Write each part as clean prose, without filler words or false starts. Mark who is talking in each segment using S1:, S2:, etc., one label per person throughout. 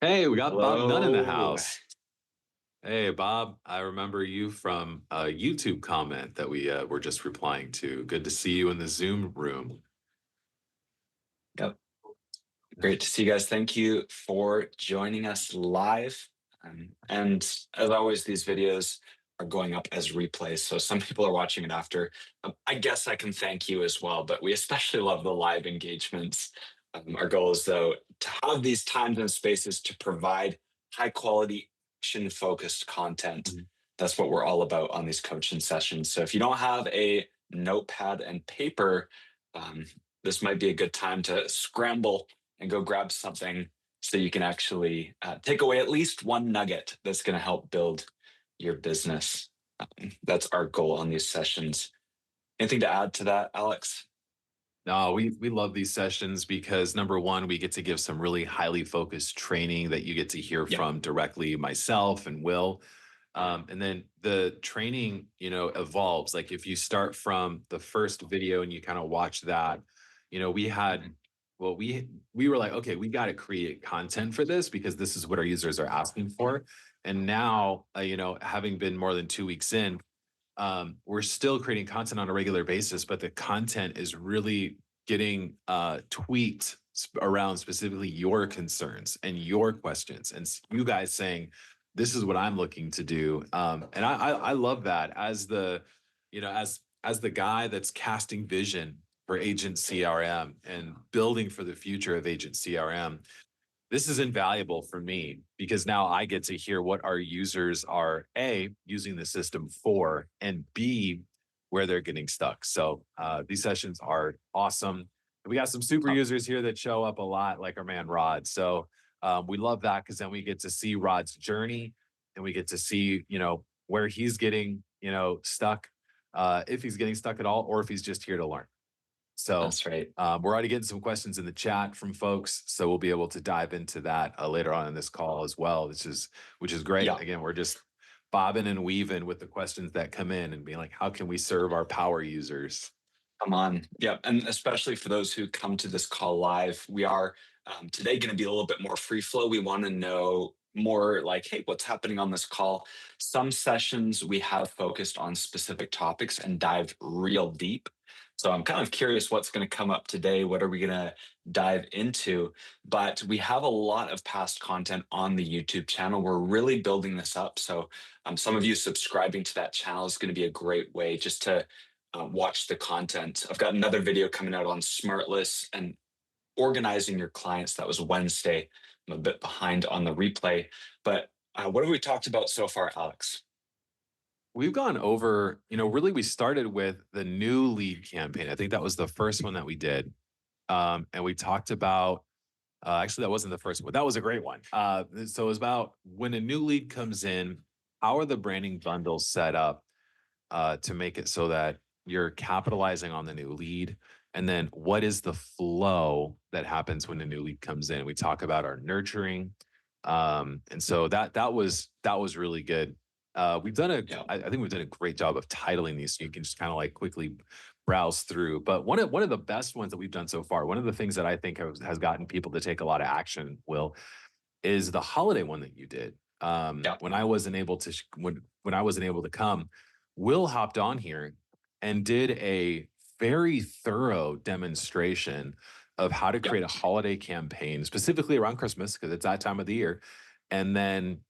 S1: Hey, we got Bob Dunn in the
S2: Hello.
S1: house. Hey, Bob, I remember you from a YouTube comment that we were just replying to. Good to see you in the Zoom room.
S2: Yep. Great to see you guys. Thank you for joining us live. And as always, these videos are going up as replays. So some people are watching it after. I guess I can thank you as well, but we especially love the live engagements. Our goal is, though, to have these times and spaces to provide high quality, action focused content.
S1: Mhm.
S2: That's what we're all about on these coaching sessions. So if you don't have a notepad and paper, um, this might be a good time to scramble and go grab something so you can actually take away at least one nugget that's going to help build your business. That's our goal on these sessions. Anything to add to that, Alex?
S1: No, we love these sessions because number one, we get to give some really highly focused training that you get to hear
S2: Yeah.
S1: from directly myself and Will. And then the training, evolves. Like if you start from the first video and you kind of watch that, we had, well, we were like, okay, we got to create content for this because this is what our users are asking for. And now, having been more than 2 weeks in, we're still creating content on a regular basis, but the content is really getting tweaked around specifically your concerns and your questions, and you guys saying, "This is what I'm looking to do." And I love that as the, as the guy that's casting vision for Agent CRM and building for the future of Agent CRM. This is invaluable for me because now I get to hear what our users are A, using the system for, and B, where they're getting stuck. So these sessions are awesome. We got some super
S2: Oh,
S1: users here that show up a lot, like our man Rod. So we love that because then we get to see Rod's journey and we get to see, where he's getting, stuck, if he's getting stuck at all, or if he's just here to learn. So
S2: that's right.
S1: we're already getting some questions in the chat from folks, so we'll be able to dive into that later on in this call as well. Which is great.
S2: Yeah.
S1: Again, we're just bobbing and weaving with the questions that come in and being like, how can we serve our power users?
S2: Come on. Yeah. And especially for those who come to this call live, we are today going to be a little bit more free flow. We want to know more like, hey, what's happening on this call? Some sessions we have focused on specific topics and dive real deep. So I'm kind of curious what's going to come up today. What are we going to dive into? But we have a lot of past content on the YouTube channel. We're really building this up. So some of you subscribing to that channel is going to be a great way just to watch the content. I've got another video coming out on smart lists and organizing your clients. That was Wednesday. I'm a bit behind on the replay, but what have we talked about so far, Alex?
S1: We've gone over, really we started with the new lead campaign. I think that was the first one that we did. And we talked about, actually, that wasn't the first one. That was a great one. So it was about when a new lead comes in, how are the branding bundles set up to make it so that you're capitalizing on the new lead? And then what is the flow that happens when a new lead comes in? We talk about our nurturing. And so that was really good. We've done
S2: Yeah.
S1: I think we've done a great job of titling these so you can just kind of like quickly browse through. But one of the best ones that we've done so far, one of the things that I think has gotten people to take a lot of action, Will, is the holiday one that you did.
S2: Yeah.
S1: When I wasn't able to when I wasn't able to come, Will hopped on here and did a very thorough demonstration of how to
S2: Yeah.
S1: create a holiday campaign, specifically around Christmas, because it's that time of the year, and then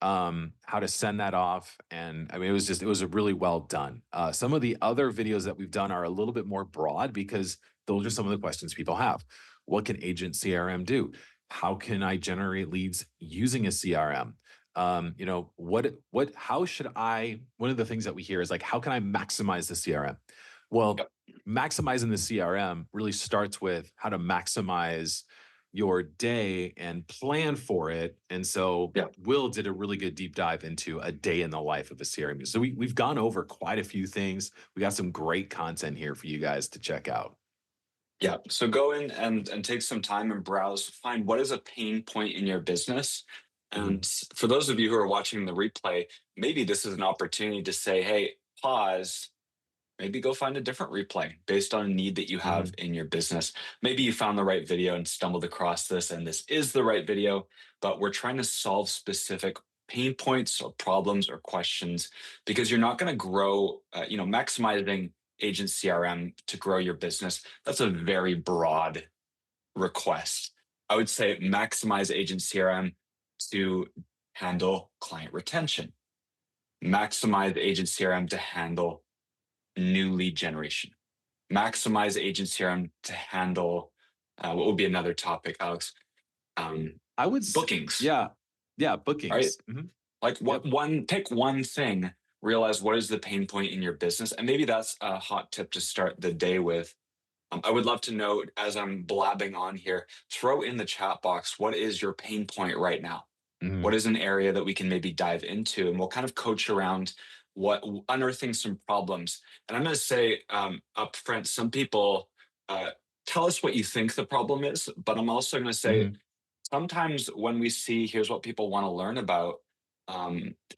S1: how to send that off. And I mean, it was a really well done. Some of the other videos that we've done are a little bit more broad because those are some of the questions people have. What can Agent CRM do? How can I generate leads using a CRM? How should I, one of the things that we hear is like, how can I maximize the CRM? Well,
S2: Yep.
S1: maximizing the CRM really starts with how to maximize your day and plan for it. And so
S2: Yeah.
S1: Will did a really good deep dive into a day in the life of a CRM. So we've gone over quite a few things. We got some great content here for you guys to check out.
S2: Yeah. So go in and take some time and browse, find what is a pain point in your business.
S1: Mhm.
S2: And for those of you who are watching the replay, maybe this is an opportunity to say, hey, pause, maybe go find a different replay based on a need that you have
S1: Mhm.
S2: in your business. Maybe you found the right video and stumbled across this, and this is the right video, but we're trying to solve specific pain points or problems or questions because you're not going to grow, maximizing agent CRM to grow your business. That's a very broad request. I would say maximize agent CRM to handle client retention, maximize agent CRM to handle new lead generation, maximize agent CRM to handle what would be another topic, Alex?
S1: I would
S2: Bookings,
S1: yeah. Yeah,
S2: right?
S1: bookings. Mhm.
S2: Like
S1: Yep.
S2: pick one thing, realize what is the pain point in your business. And maybe that's a hot tip to start the day with. I would love to know as I'm blabbing on here, throw in the chat box, what is your pain point right now? What
S1: Mhm.
S2: is an area that we can maybe dive into? And we'll kind of coach around unearthing some problems. And I'm going to say up front, some people uh, tell us what you think the problem is, but I'm also going to say
S1: Mhm.
S2: sometimes when we see here's what people want to learn about,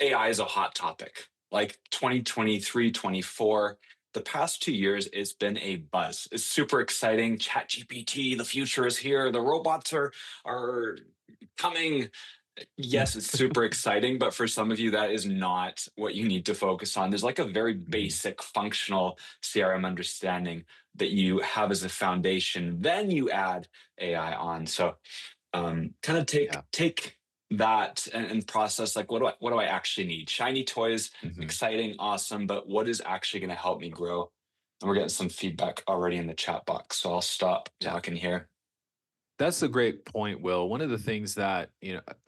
S2: AI is a hot topic. Like 2023, 24, the past 2 years, it's been a buzz. It's super exciting. Chat GPT, the future is here. The robots are coming. Yes, it's super exciting, but for some of you, that is not what you need to focus on. There's like a very
S1: Mhm.
S2: basic functional CRM understanding that you have as a foundation. Then you add AI on. So kind of take
S1: Yeah.
S2: take that and process like what do I actually need? Shiny toys,
S1: Mhm.
S2: exciting, awesome, but what is actually going to help me grow? And we're getting some feedback already in the chat box, so I'll stop
S1: Yeah.
S2: talking here.
S1: That's a great point, Will. One of the things that,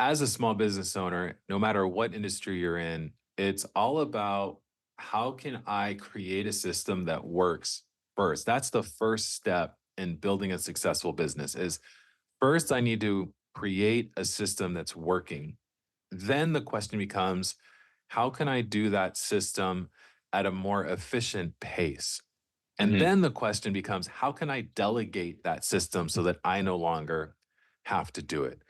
S1: as a small business owner, no matter what industry you're in, it's all about how can I create a system that works first? That's the first step in building a successful business is first I need to create a system that's working. Then the question becomes, how can I do that system at a more efficient pace? And
S2: Hmm.
S1: then the question becomes, how can I delegate that system so that I no longer have to do it?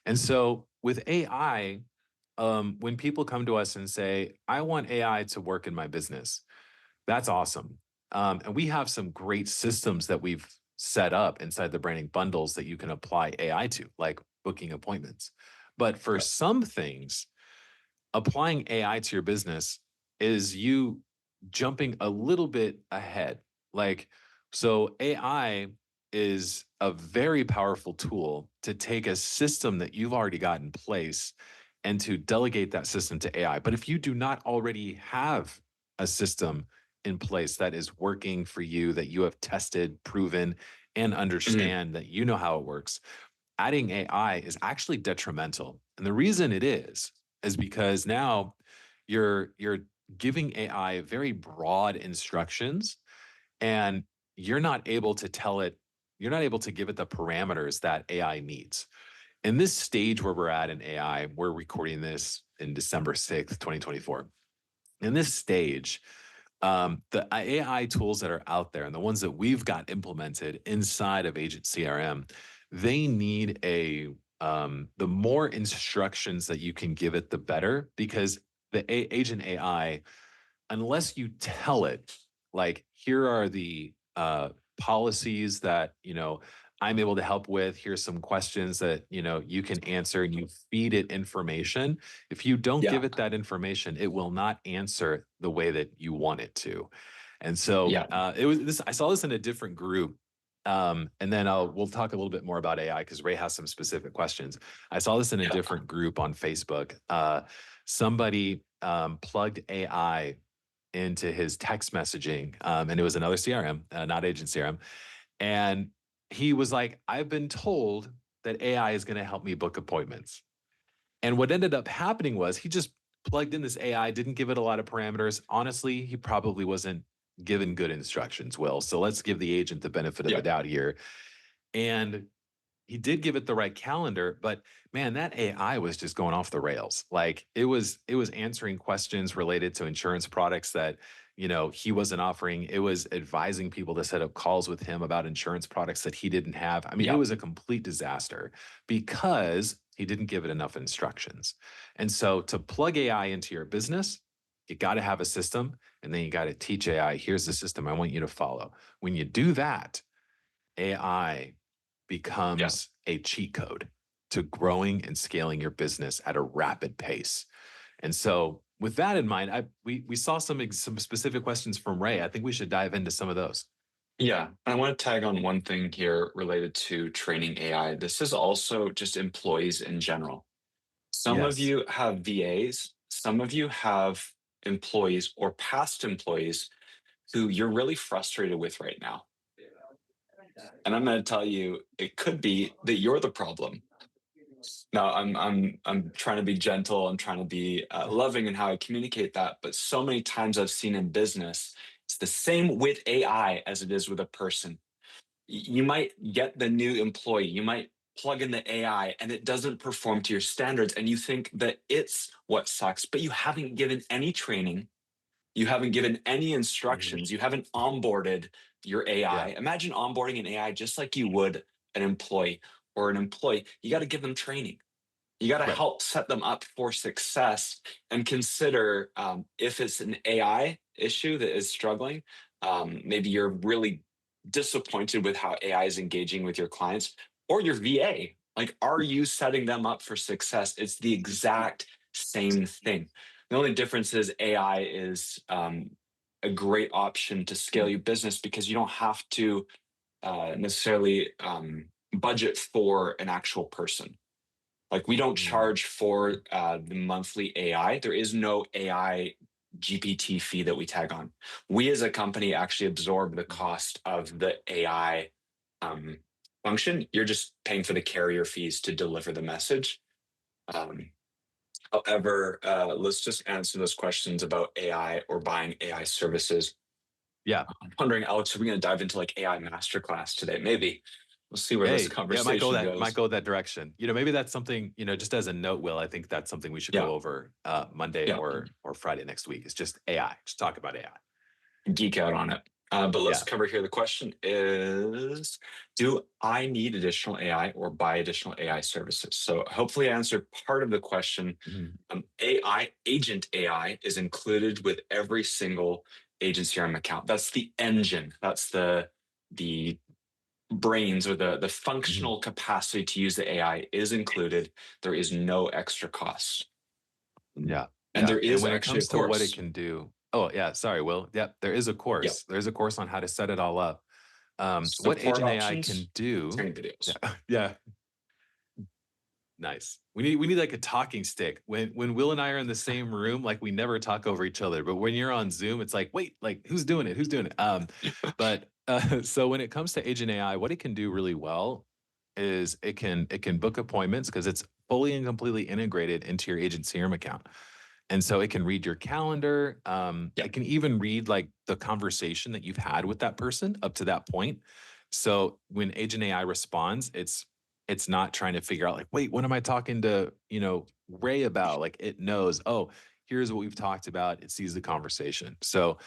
S1: And so with AI, when people come to us and say, I want AI to work in my business, that's awesome. And we have some great systems that we've set up inside the branding bundles that you can apply AI to, like booking appointments. But for
S2: Right.
S1: some things, applying AI to your business is you jumping a little bit ahead. Like, so AI is a very powerful tool to take a system that you've already got in place and to delegate that system to AI. But if you do not already have a system in place that is working for you, that you have tested, proven, and
S2: Hmm.
S1: understand that you know how it works, adding AI is actually detrimental. And the reason it is because now you're giving AI very broad instructions and you're not able to tell it, you're not able to give it the parameters that AI needs. In this stage where we're at in AI, we're recording this in December 6th, 2024. In this stage, the AI tools that are out there and the ones that we've got implemented inside of Agent CRM, they need the more instructions that you can give it, the better, because Agent AI, unless you tell it, like, here are the policies that, I'm able to help with, here's some questions that, you can answer and you feed it information. If you don't
S2: Yeah.
S1: give it that information, it will not answer the way that you want it to. And so
S2: Yeah.
S1: it was this, I saw this in a different group. And then we'll talk a little bit more about AI because Ray has some specific questions. I saw this in a
S2: Yeah.
S1: different group on Facebook. Somebody plugged AI into his text messaging, and it was another CRM, not Agent CRM. And he was like, I've been told that AI is going to help me book appointments. And what ended up happening was he just plugged in this AI, didn't give it a lot of parameters. Honestly, he probably wasn't given good instructions, Will. So let's give the agent the benefit of the
S2: Yeah.
S1: doubt here. And he did give it the right calendar, but man, that AI was just going off the rails. Like it was answering questions related to insurance products that, he wasn't offering. It was advising people to set up calls with him about insurance products that he didn't have. I mean, it
S2: Yeah.
S1: was a complete disaster because he didn't give it enough instructions. And so to plug AI into your business, you got to have a system, and then you got to teach AI, here's the system I want you to follow. When you do that, AI
S2: Yeah.
S1: becomes a cheat code to growing and scaling your business at a rapid pace. And so with that in mind, we saw some specific questions from Ray. I think we should dive into some of those.
S2: Yeah, I want to tag on one thing here related to training AI. This is also just employees in general. Some of
S1: Yes.
S2: you have VAs, some of you have employees or past employees who you're really frustrated with right now. And I'm going to tell you, it could be that you're the problem. Now, I'm trying to be gentle. I'm trying to be loving in how I communicate that. But so many times I've seen in business, it's the same with AI as it is with a person. You might get the new employee, you might plug in the AI and it doesn't perform to your standards, and you think that it's what sucks, but you haven't given any training, you haven't given any instructions, you haven't onboarded your AI.
S1: Yeah.
S2: Imagine onboarding an AI just like you would an employee or an employee. You got to give them training. You got to
S1: Right.
S2: help set them up for success and consider if it's an AI issue that is struggling. Maybe you're really disappointed with how AI is engaging with your clients or your VA. Like, are you setting them up for success? It's the exact same thing. The only difference is AI is a great option to scale your business because you don't have to necessarily budget for an actual person. Like, we don't
S1: Mm.
S2: charge for the monthly AI. There is no AI GPT fee that we tag on. We as a company actually absorb the cost of the AI um, function. You're just paying for the carrier fees to deliver the message. Um, However, let's just answer those questions about AI or buying AI services.
S1: Yeah.
S2: I'm wondering, Alex, are we going to dive into like AI masterclass today? Maybe. We'll see where this
S1: Hey, yeah, it
S2: conversation
S1: might
S2: goes.
S1: go that direction. Maybe that's something, just as a note, Will, I think that's something we should
S2: Yeah,
S1: go over Monday
S2: yeah.
S1: or Friday next week. It's just AI. Just talk about AI.
S2: Geek out on it. But let's
S1: Yeah.
S2: cover here. The question is, do I need additional AI or buy additional AI services? So hopefully I answered part of the question.
S1: Mhm.
S2: AI, Agent AI is included with every single Agent CRM account. That's the engine. That's the brains or the
S1: Mhm.
S2: functional capacity to use the AI is included. There is no extra cost.
S1: Yeah.
S2: And
S1: Yeah.
S2: there
S1: And
S2: is
S1: when it
S2: actually a
S1: comes to what it
S2: course.
S1: can do, oh, yeah. Sorry, Will. Yep. There is a
S2: Yep.
S1: course. There's a course on how to set it all up. What
S2: Support
S1: Agent AI
S2: options,
S1: can do.
S2: training videos.
S1: Yeah. Yeah. Nice. We need like a talking stick. When Will and I are in the same room, like we never talk over each other. But when you're on Zoom, it's like, wait, like who's doing it? Who's doing it? But so when it comes to Agent AI, what it can do really well is it can book appointments because it's fully and completely integrated into your Agent CRM account. And so it can read your calendar.
S2: Yeah.
S1: It can even read like the conversation that you've had with that person up to that point. So when Agent AI responds, it's not trying to figure out like, wait, what am I talking to, Ray about? Like it knows, oh, here's what we've talked about. It sees the conversation. So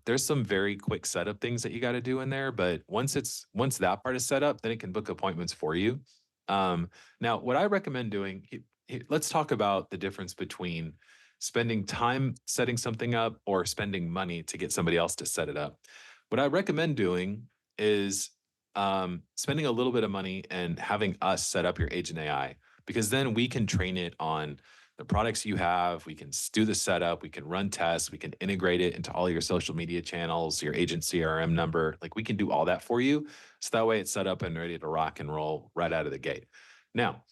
S1: there's some very quick setup things that you got to do in there. But once that part is set up, then it can book appointments for you. Now, what I recommend doing, let's talk about the difference between spending time setting something up or spending money to get somebody else to set it up. What I recommend doing is spending a little bit of money and having us set up your Agent AI, because then we can train it on the products you have. We can do the setup. We can run tests. We can integrate it into all your social media channels, your Agent CRM number. Like we can do all that for you. So that way it's set up and ready to rock and roll right out of the gate. Now,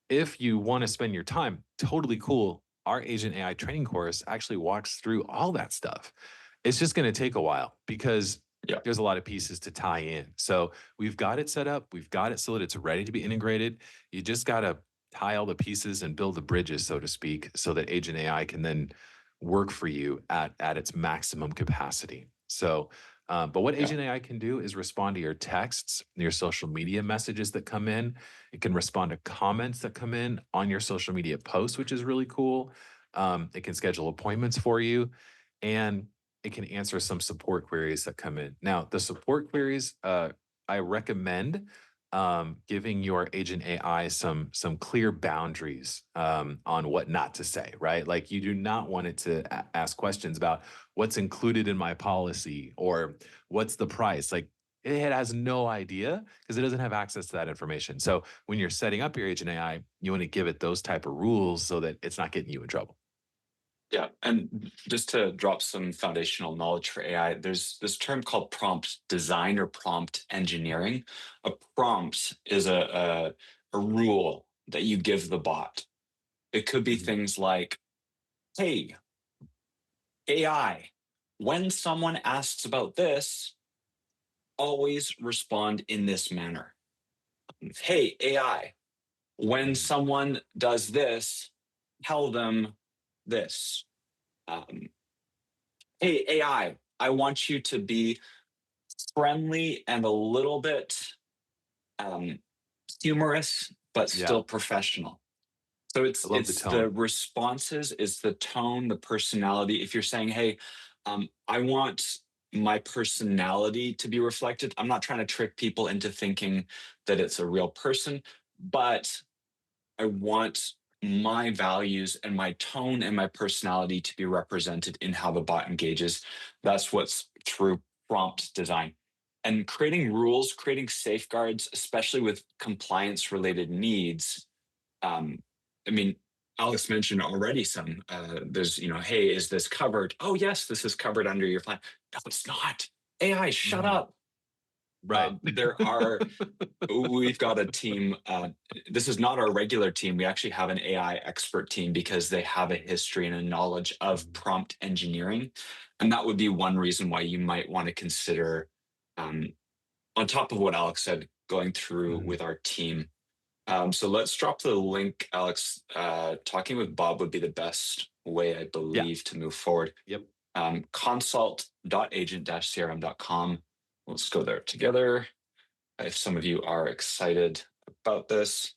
S1: if you want to spend your time, totally cool. Our Agent AI training course actually walks through all that stuff. It's just going to take a while because
S2: Yeah.
S1: there's a lot of pieces to tie in. So we've got it set up. We've got it so that it's ready to be integrated. You just got to tie all the pieces and build the bridges, so to speak, so that Agent AI can then work for you at its maximum capacity. So, but what
S2: Yeah.
S1: Agent AI can do is respond to your texts, your social media messages that come in. It can respond to comments that come in on your social media posts, which is really cool. It can schedule appointments for you, and it can answer some support queries that come in. Now, the support queries, I recommend giving your agent AI some clear boundaries on what not to say, right? Like you do not want it to ask questions about what's included in my policy or what's the price. Like it has no idea because it doesn't have access to that information. So when you're setting up your agent AI, you want to give it those type of rules so that it's not getting you in trouble.
S2: Yeah, and just to drop some foundational knowledge for AI, there's this term called prompt design or prompt engineering. A prompt is a rule that you give the bot. It could be
S1: Mhm.
S2: things like, hey, AI, when someone asks about this, always respond in this manner. Hey, AI, when
S1: Mhm.
S2: someone does this, tell them this. Um, hey, I want you to be friendly and a little bit um, humorous, but
S1: Yeah,
S2: still professional. So
S1: I love the
S2: it's the
S1: tone.
S2: responses, it's the tone, the personality. If you're saying, "Hey, I want my personality to be reflected," I'm not trying to trick people into thinking that it's a real person, but I want my values and my tone and my personality to be represented in how the bot engages. That's what's through prompt design. And creating rules, creating safeguards, especially with compliance related needs. Um, I mean, Alex mentioned already some. There's, hey, is this covered? Oh, yes, this is covered under your plan. No, it's not. AI, shut
S1: Mhm.
S2: up.
S1: Right.
S2: We've got a team. This is not our regular team. We actually have an AI expert team because they have a history and a knowledge of
S1: Mhm.
S2: prompt engineering. And that would be one reason why you might want to consider, um, on top of what Alex said, going through
S1: Mhm.
S2: with our team. So let's drop the link, Alex. Talking with Bob would be the best way, I
S1: Yeah.
S2: believe, to move forward.
S1: Yep.
S2: Consult.agent-crm.com. Let's go there together. If some of you are excited about this,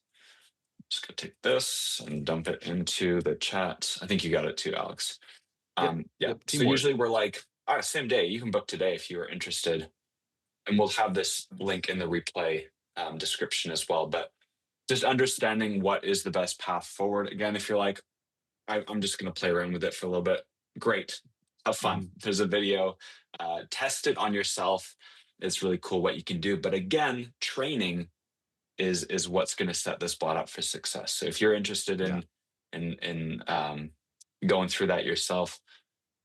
S2: I'm just going to take this and dump it into the chat. I think you got it too, Alex.
S1: Yep.
S2: Yeah.
S1: Yep.
S2: So
S1: Teamwork.
S2: usually we're like, same day. You can book today if you are interested. And we'll have this link in the replay description as well. But just understanding what is the best path forward. Again, if you're like, I'm just going to play around with it for a little bit, great. Have fun.
S1: Mhm.
S2: There's a video. Test it on yourself. It's really cool what you can do. But again, training is what's going to set this bot up for success. So if you're interested
S1: Yeah.
S2: in going through that yourself,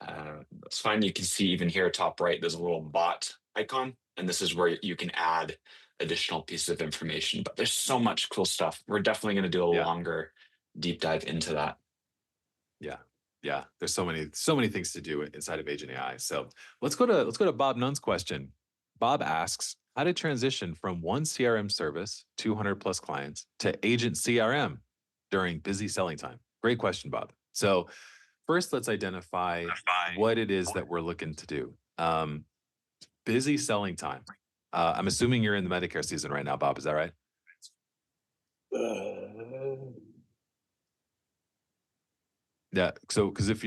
S2: that's fine. You can see even here, top right, there's a little bot icon, and this is where you can add additional pieces of information. But there's so much cool stuff. We're definitely going to do a
S1: Yeah.
S2: longer deep dive into that.
S1: Yeah. Yeah. There's so many things to do inside of Agent AI. So let's go to Bob Nunn's question. Bob asks, how to transition from one CRM service, 200 plus clients, to Agent CRM during busy selling time? Great question, Bob. So first, let's identify what it is that we're looking to do. Busy selling time. I'm assuming you're in the Medicare season right now, Bob. Is that right? Yeah. So, because if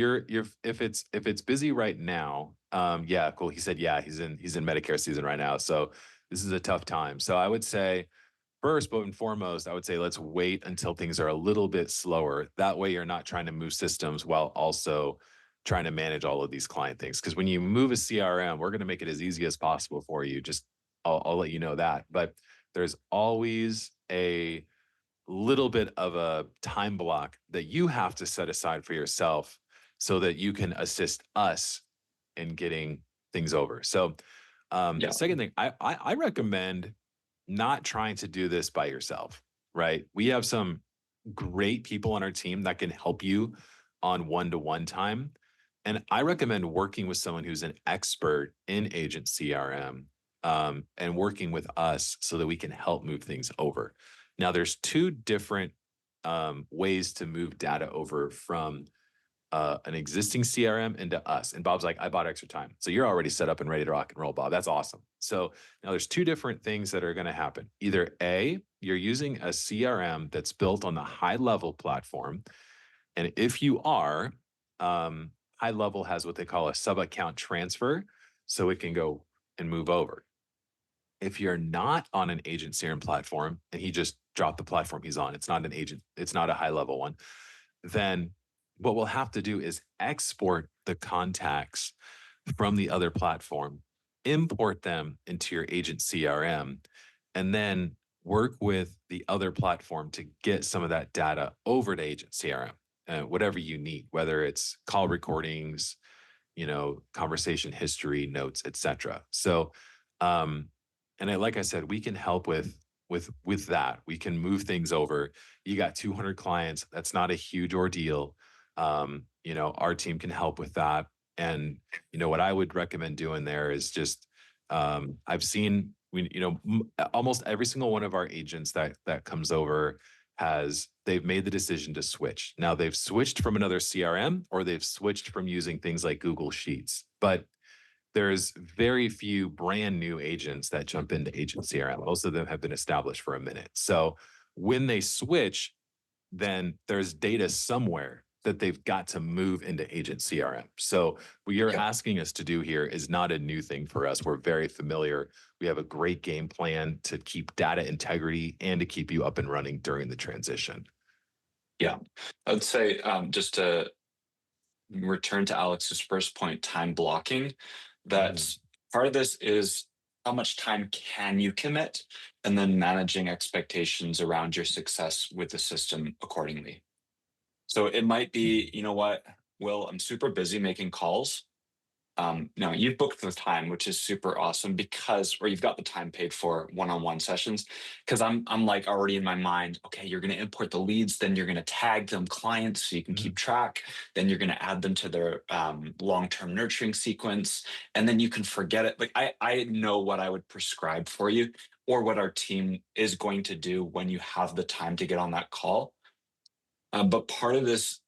S1: it's busy right now, yeah, cool. He said, yeah, he's in Medicare season right now. So this is a tough time. So I would say first, but and foremost, I would say let's wait until things are a little bit slower. That way, you're not trying to move systems while also trying to manage all of these client things. Because when you move a CRM, we're going to make it as easy as possible for you. Just I'll let you know that. But there's always a little bit of a time block that you have to set aside for yourself so that you can assist us in getting things over. So,
S2: Yeah.
S1: second thing, I recommend not trying to do this by yourself, right? We have some great people on our team that can help you on one-to-one time. And I recommend working with someone who's an expert in Agent CRM and working with us so that we can help move things over. Now, there's two different ways to move data over from an existing CRM into us. And Bob's like, I bought extra time. So you're already set up and ready to rock and roll, Bob. That's awesome. So now there's two different things that are going to happen. Either A, you're using a CRM that's built on the high level platform. And if you are, high level has what they call a sub account transfer. So it can go and move over. if you're not on an agent CRM platform and he just dropped the platform he's on, it's not an agent, it's not a high level one, then what we'll have to do is export the contacts from the other platform, import them into your agent CRM, and then work with the other platform to get some of that data over to agent CRM, whatever you need, whether it's call recordings, conversation history, notes, etc. So, like I said, we can help with that. We can move things over. You got 200 clients. That's not a huge ordeal. Our team can help with that. And what I would recommend doing there is just I've seen almost every single one of our agents that comes over they've made the decision to switch. Now they've switched from another CRM or they've switched from using things like Google Sheets, but there's very few brand new agents that jump into Agent CRM. Most of them have been established for a minute. So when they switch, then there's data somewhere that they've got to move into Agent CRM. So what you're asking us to do here is not a new thing for us. We're very familiar. We have a great game plan to keep data integrity and to keep you up and running during the transition.
S2: Yeah, I would say just to return to Alex's first point, time blocking, that part of this is how much time can you commit, and then managing expectations around your success with the system accordingly. So it might be, you know what, Will, I'm super busy making calls. Now you've booked the time, which is super awesome or you've got the time paid for one-on-one sessions. Cause I'm like already in my mind, okay, you're going to import the leads, then you're going to tag them clients so you can keep track. Then you're going to add them to their long-term nurturing sequence. And then you can forget it. Like I know what I would prescribe for you or what our team is going to do when you have the time to get on that call. But part of this,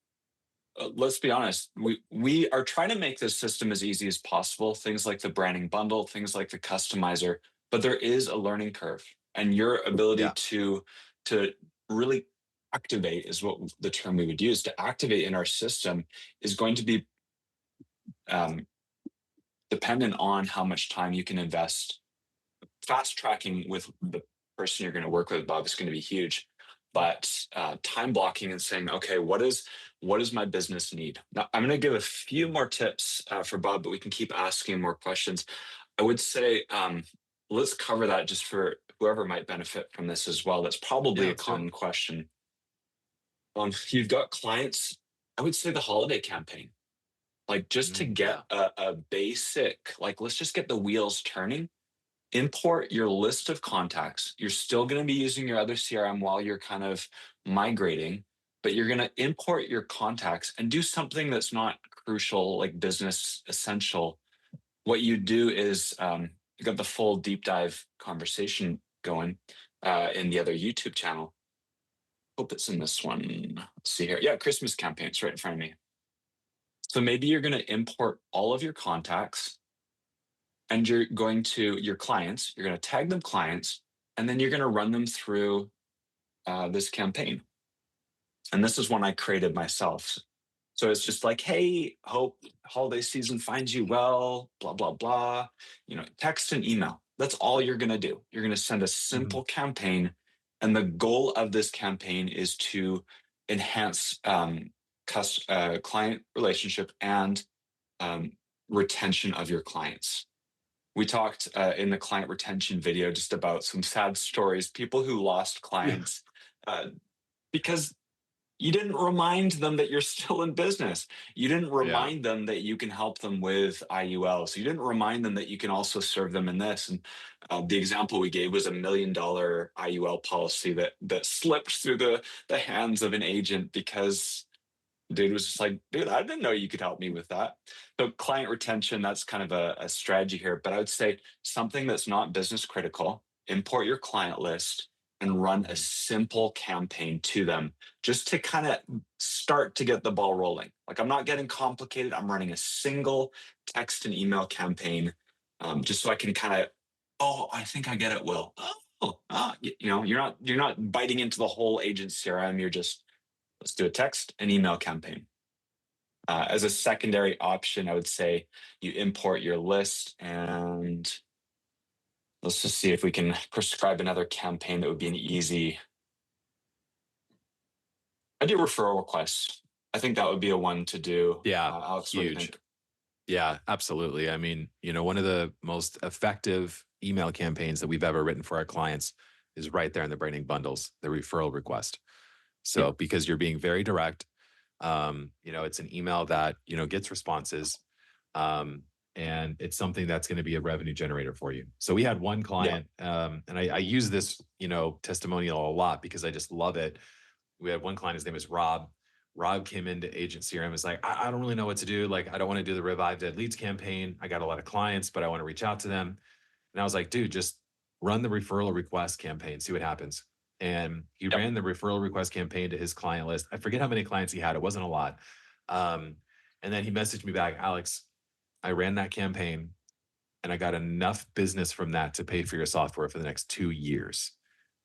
S2: let's be honest, we are trying to make this system as easy as possible, things like the branding bundle, things like the customizer, but there is a learning curve, and your ability to really activate is what the term we would use, to activate in our system is going to be dependent on how much time you can invest. Fast tracking with the person you're going to work with, Bob, is going to be huge. But time blocking and saying, okay, what does my business need? Now, I'm going to give a few more tips for Bob, but we can keep asking more questions. I would say let's cover that just for whoever might benefit from this as well. That's probably a common question. You've got clients, I would say the holiday campaign, like just to get a basic, like let's just get the wheels turning. Import your list of contacts. You're still going to be using your other CRM while you're kind of migrating, but you're going to import your contacts and do something that's not crucial, like business essential. What you do is you got the full deep dive conversation going in the other YouTube channel. Hope it's in this one. Let's see here. Yeah, Christmas campaign. It's right in front of me. So maybe you're going to import all of your contacts, and you're going to your clients, you're going to tag them clients, and then you're going to run them through this campaign. And this is one I created myself. So it's just like, hey, hope holiday season finds you well, blah, blah, blah. Text and email. That's all you're going to do. You're going to send a simple campaign. And the goal of this campaign is to enhance client relationship and retention of your clients. We talked in the client retention video just about some sad stories, people who lost clients because you didn't remind them that you're still in business. You didn't remind them that you can help them with IUL. So you didn't remind them that you can also serve them in this. And the example we gave was $1 million IUL policy that slipped through the hands of an agent because dude was just like, dude, I didn't know you could help me with that. So client retention, that's kind of a strategy here. But I would say something that's not business critical, import your client list and run a simple campaign to them just to kind of start to get the ball rolling. Like I'm not getting complicated. I'm running a single text and email campaign just so I can kind of, oh, I think I get it, Will. You're not biting into the whole agent CRM. You're just, let's do a text and email campaign. As a secondary option, I would say you import your list and Let's just see if we can prescribe another campaign that would be an easy. I do referral requests. I think that would be a one to do.
S1: Yeah,
S2: Alex, what do you
S1: huge.
S2: think?
S1: Yeah, absolutely. I mean, one of the most effective email campaigns that we've ever written for our clients is right there in the branding bundles, the referral request.
S2: Yeah.
S1: So because you're being very direct, it's an email that, gets responses. Um, and it's something that's going to be a revenue generator for you. So we had one
S2: Yeah.
S1: client, and I use this, testimonial a lot because I just love it. We had one client, his name is Rob. Rob came into Agent CRM, was like, I don't really know what to do. Like, I don't want to do the Revive Dead Leads campaign. I got a lot of clients, but I want to reach out to them. And I was like, dude, just run the referral request campaign, see what happens. And he
S2: Yep.
S1: ran the referral request campaign to his client list. I forget how many clients he had. It wasn't a lot. And then he messaged me back, Alex, I ran that campaign and I got enough business from that to pay for your software for the next 2 years.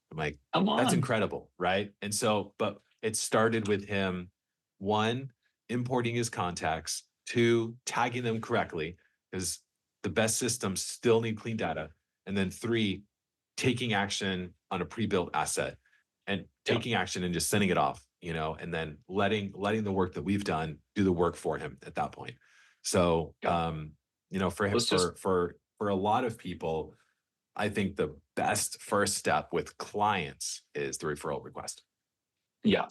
S1: I'm like,
S2: Come
S1: that's
S2: on.
S1: incredible, right? And so, but it started with him, one, importing his contacts, two, tagging them correctly, because the best systems still need clean data. And then three, taking action on a pre-built asset and
S2: Yeah.
S1: taking action and just sending it off, and then letting the work that we've done do the work for him at that point. So
S2: Yeah.
S1: for him,
S2: Let's just.
S1: for a lot of people, I think the best first step with clients is the referral request.
S2: Yeah.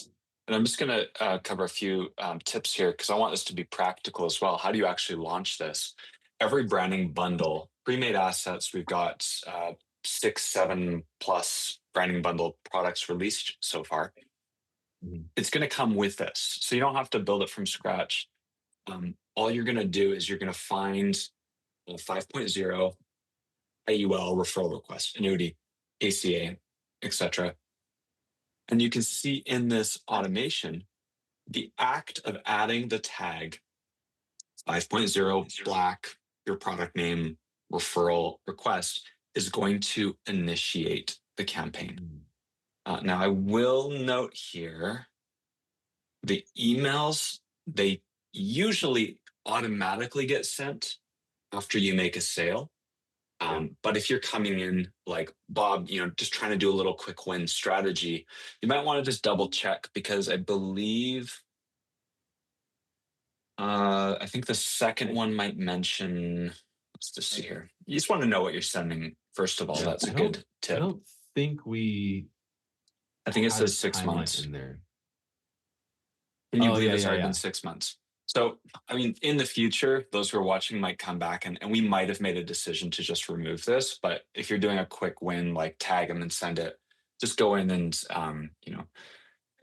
S2: And I'm just going to cover a few tips here because I want this to be practical as well. How do you actually launch this? Every branding bundle, pre-made assets, we've got 6, 7 plus branding bundle products released so far.
S1: Mhm.
S2: It's going to come with this. So you don't have to build it from scratch. All you're going to do is you're going to find a 5.0 AUL referral request, annuity, ACA, etc. And you can see in this automation, the act of adding the tag 5.0 black, your product name, referral request is going to initiate the campaign. Now, I will note here the emails, they usually automatically get sent after you make a sale. But if you're coming in like Bob, just trying to do a little quick win strategy, you might want to just double check because I believe, I think the second one might mention, let's just see here. You just want to know what you're sending. First of all,
S1: Yeah,
S2: that's a
S1: I don't
S2: good
S1: I
S2: tip.
S1: don't think we
S2: I think it
S1: had a
S2: says six
S1: timeline
S2: months.
S1: in there.
S2: Can you
S1: Oh
S2: believe
S1: yeah,
S2: it's
S1: yeah,
S2: already been
S1: yeah.
S2: 6 months? So, I mean, in the future, those who are watching might come back and we might have made a decision to just remove this. But if you're doing a quick win, like tag them and send it, just go in and,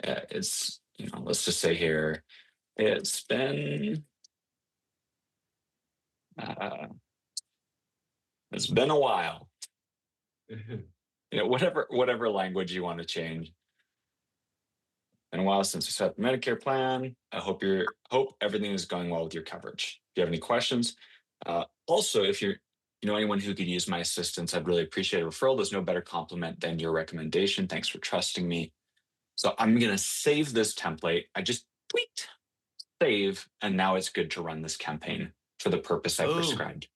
S2: it's, let's just say here, it's been, uh, it's been a while, whatever language you want to change. Been a while since we set the Medicare plan. I hope everything is going well with your coverage. If you have any questions, also if you know anyone who could use my assistance, I'd really appreciate a referral. There's no better compliment than your recommendation. Thanks for trusting me. So I'm gonna save this template. I just tweaked save, and now it's good to run this campaign for the purpose I
S1: Boom.
S2: prescribed.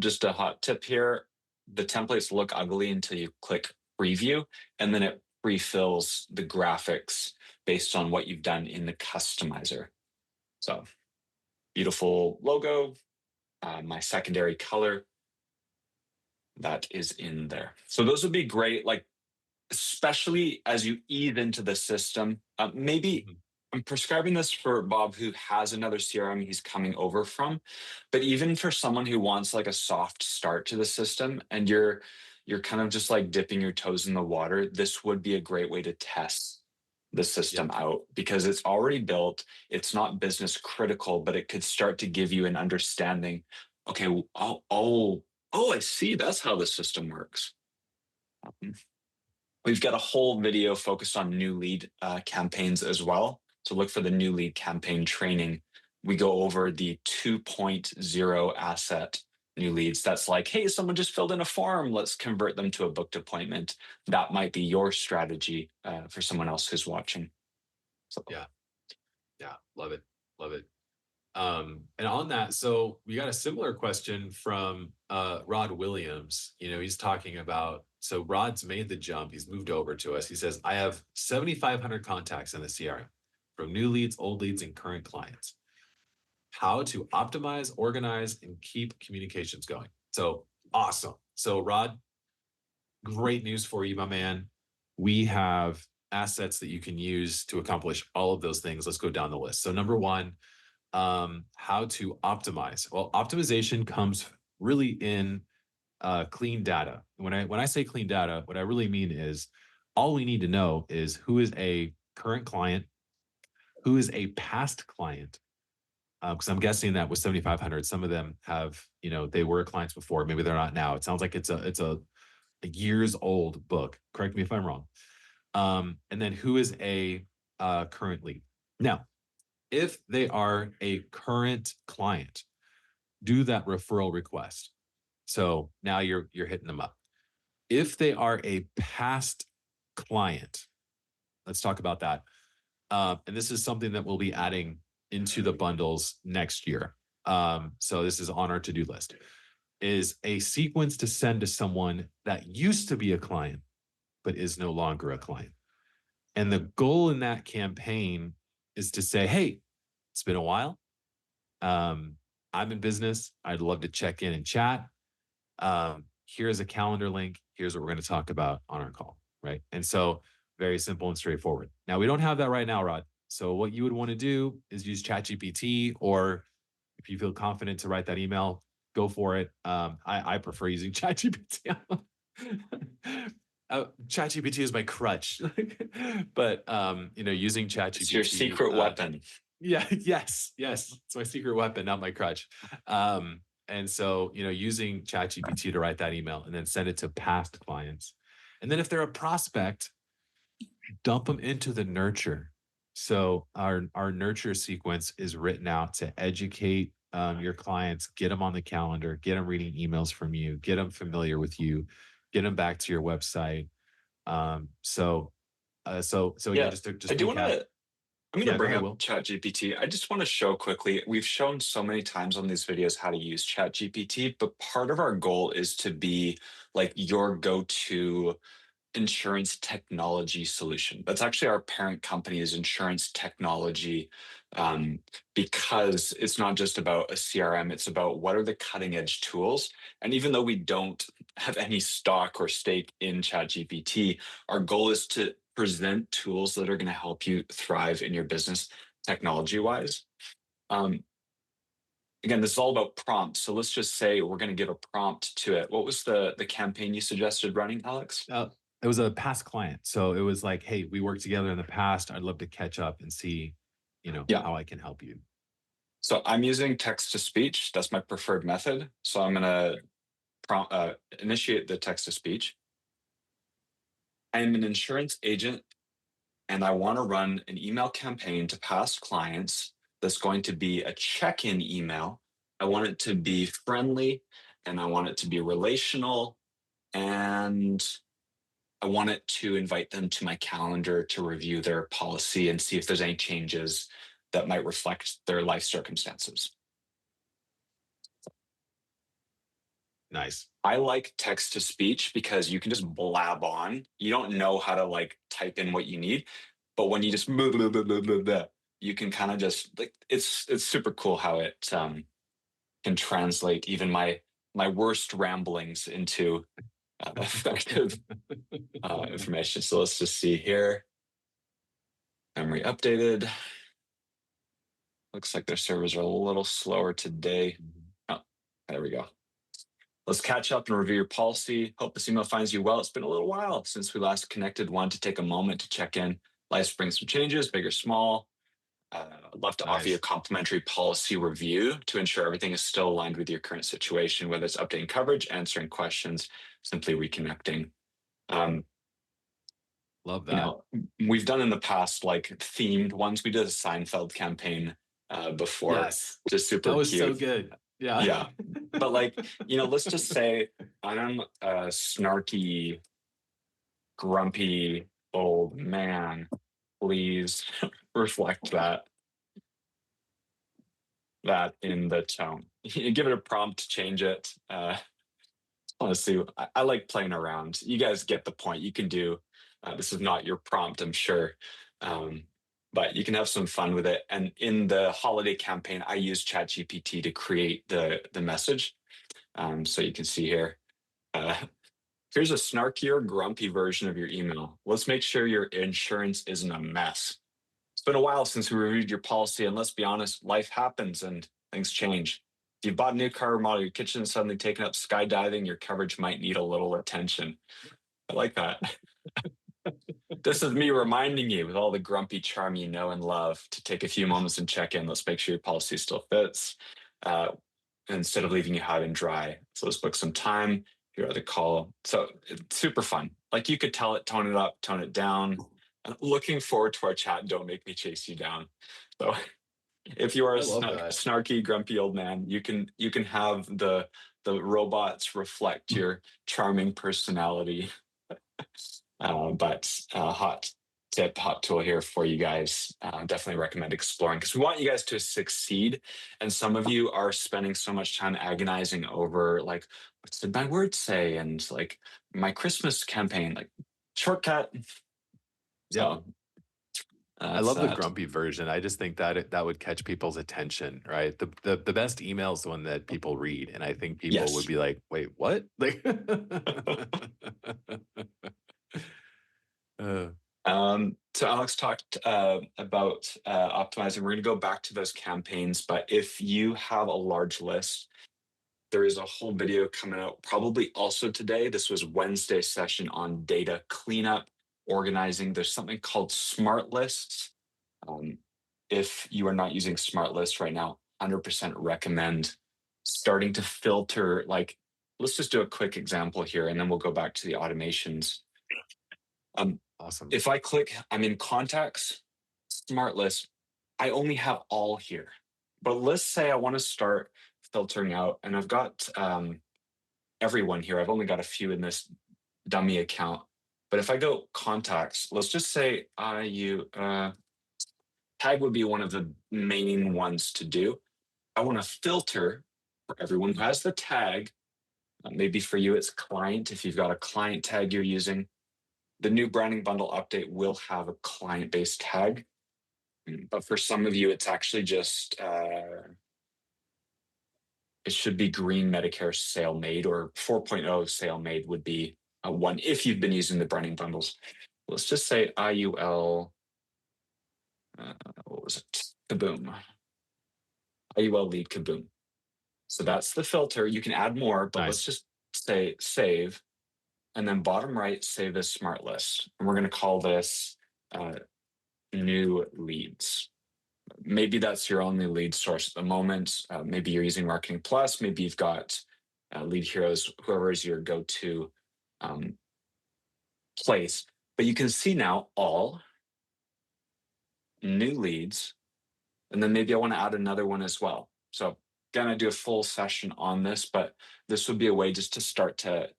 S2: Just a hot tip here: the templates look ugly until you click preview, and then it refills the graphics based on what you've done in the customizer. So beautiful logo, my secondary color that is in there. So those would be great, like especially as you ease into the system. Maybe
S1: Mhm.
S2: I'm prescribing this for Bob who has another CRM he's coming over from, but even for someone who wants like a soft start to the system and you're kind of just like dipping your toes in the water, this would be a great way to test the system
S1: Yep.
S2: out because it's already built. It's not business critical, but it could start to give you an understanding. Okay, oh, I see. That's how the system works. Um, We've got a whole video focused on new lead campaigns as well. So look for the new lead campaign training. We go over the 2.0 asset new leads. That's like, hey, someone just filled in a form. Let's convert them to a booked appointment. That might be your strategy for someone else who's watching. So
S1: Yeah. Yeah. Love it. Love it. And on that, so we got a similar question from Rod Williams. He's talking about, so Rod's made the jump. He's moved over to us. He says, I have 7,500 contacts in the CRM from new leads, old leads, and current clients. How to optimize, organize, and keep communications going. So awesome. So Rod, great news for you, my man. We have assets that you can use to accomplish all of those things. Let's go down the list. So number one, how to optimize. Well, optimization comes really in clean data. When I say clean data, what I really mean is all we need to know is who is a current client, who is a past client. Because I'm guessing that with 7,500, some of them have, they were clients before. Maybe they're not now. It sounds like it's a years old book. Correct me if I'm wrong. And then who is a current lead. Now, if they are a current client, do that referral request. So now you're hitting them up. If they are a past client, let's talk about that. And this is something that we'll be adding into the bundles next year. So this is on our to-do list, is a sequence to send to someone that used to be a client, but is no longer a client. And the goal in that campaign is to say, hey, it's been a while. I'm in business. I'd love to check in and chat. Here's a calendar link. Here's what we're going to talk about on our call. Right. And so very simple and straightforward. Now, we don't have that right now, Rod. So what you would want to do is use ChatGPT, or if you feel confident to write that email, go for it. I prefer using ChatGPT. ChatGPT is my crutch, but using
S2: It's your
S1: ChatGPT.
S2: secret weapon.
S1: Yeah, yes. It's my secret weapon, not my crutch. And so, using ChatGPT to write that email and then send it to past clients. And then if they're a prospect, dump them into the nurture. So our nurture sequence is written out to educate your clients, get them on the calendar, get them reading emails from you, get them familiar with you, get them back to your website. Yeah, just to
S2: I do want
S1: recap.
S2: to. I'm going to
S1: Yeah, go
S2: bring
S1: ahead,
S2: up
S1: Will.
S2: ChatGPT. I just want to show quickly. We've shown so many times on these videos how to use ChatGPT, but part of our goal is to be like your go-to insurance technology solution. That's actually our parent company is insurance technology, because it's not just about a CRM, it's about what are the cutting edge tools. And even though we don't have any stock or stake in ChatGPT, our goal is to present tools that are going to help you thrive in your business technology wise. Again, this is all about prompts. So let's just say we're going to give a prompt to it. What was the campaign you suggested running, Alex?
S1: It was a past client. So it was like, hey, we worked together in the past. I'd love to catch up and see, how I can help you.
S2: So I'm using text to speech. That's my preferred method. So I'm going to initiate the text to speech. I'm an insurance agent and I want to run an email campaign to past clients that's going to be a check-in email. I want it to be friendly and I want it to be relational, and I want it to invite them to my calendar to review their policy and see if there's any changes that might reflect their life circumstances.
S1: Nice.
S2: I like text to speech because you can just blab on. You don't know how to like type in what you need, but when you just blah, blah, blah, blah, blah, blah, you can kind of just like it's super cool how it can translate even my worst ramblings into effective information. So let's just see here. Memory updated. Looks like their servers are a little slower today. Oh, there we go. Let's catch up and review your policy. Hope this email finds you well. It's been a little while since we last connected. Want to take a moment to check in. Life's bring some changes, big or small. I'd love to offer you a complimentary policy review to ensure everything is still aligned with your current situation, whether it's updating coverage, answering questions, simply reconnecting.
S1: Love that.
S2: We've done in the past like themed ones. We did a Seinfeld campaign before.
S1: Yes.
S2: Just super
S1: That was
S2: cute.
S1: so good. Yeah.
S2: Yeah. But like, let's just say I'm a snarky, grumpy old man. Please reflect that. that in the tone. You give it a prompt to change it. Honestly, I like playing around. You guys get the point. You can do, this is not your prompt, I'm sure. Um, but you can have some fun with it. And in the holiday campaign, I used ChatGPT to create the message. So you can see here, uh, here's a snarkier, grumpy version of your email. Let's make sure your insurance isn't a mess. It's been a while since we reviewed your policy, and let's be honest, life happens and things change. If you bought a new car, remodel your kitchen, and suddenly taken up skydiving, your coverage might need a little attention. I like that. This is me reminding you, with all the grumpy charm you know and love, to take a few moments and check in. Let's make sure your policy still fits, instead of leaving you high and dry. So let's book some time. Here are the call. So it's super fun. Like, you could tell it, tone it up, tone it down. Looking forward to our chat. Don't make me chase you down. So if you are a
S1: I love that.
S2: snarky, grumpy old man, you can have the robots reflect your charming personality. But hot tip, hot tool here for you guys. Definitely recommend exploring, because we want you guys to succeed. And some of you are spending so much time agonizing over, like, what did my words say? And like, my Christmas campaign, like, shortcut.
S1: Yep.
S2: So
S1: I
S2: that's
S1: love the
S2: that.
S1: grumpy version. I just think that that would catch people's attention, right? The best email is the one that people read, and I think people would
S2: Yes.
S1: be like, "Wait, what?" Like, uh,
S2: So Alex talked about optimizing. We're going to go back to those campaigns, but if you have a large list, there is a whole video coming out probably also today. This was Wednesday's session on data cleanup, organizing. There's something called smart lists. Um, if you are not using smart lists right now, 100% recommend starting to filter. Like, let's just do a quick example here, and then we'll go back to the automations.
S1: awesome.
S2: If I click, I'm in contacts, smart list, I only have all here. But let's say I want to start filtering out, and I've got everyone here. I've only got a few in this dummy account. But if I go contacts, let's just say tag would be one of the main ones to do. I want to filter for everyone who has the tag. Maybe for you, it's client. If you've got a client tag you're using, the new branding bundle update will have a client-based tag. But for some of you, it's actually just, it should be green Medicare sale made, or 4.0 sale made would be one if you've been using the branding bundles. Let's just say IUL, what was it? Kaboom. IUL lead Kaboom. So that's the filter. You can add more, but let's
S1: Nice.
S2: just say save. And then bottom right, save as smart list. And we're going to call this new leads. Maybe that's your only lead source at the moment. Maybe you're using Marketing Plus. Maybe you've got Lead Heroes, whoever is your go-to place. But you can see now all new leads, and then maybe I want to add another one as well. So again, I do a full session on this, but this would be a way just to start to,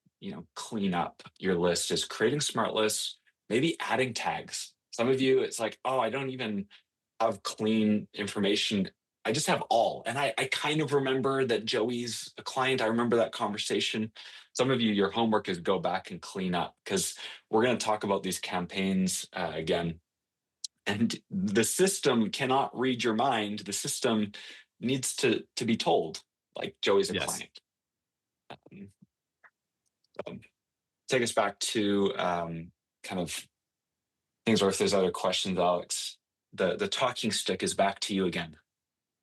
S2: clean up your list, is creating smart lists, maybe adding tags. Some of you, it's like, oh, I don't even have clean information. I just have all. And I kind of remember that Joey's a client. I remember that conversation. Some of you, your homework is go back and clean up, because we're going to talk about these campaigns again. And the system cannot read your mind. The system needs to be told, like, Joey's a
S1: Yes.
S2: client. Take us back to kind of things, or if there's other questions, Alex, the talking stick is back to you again.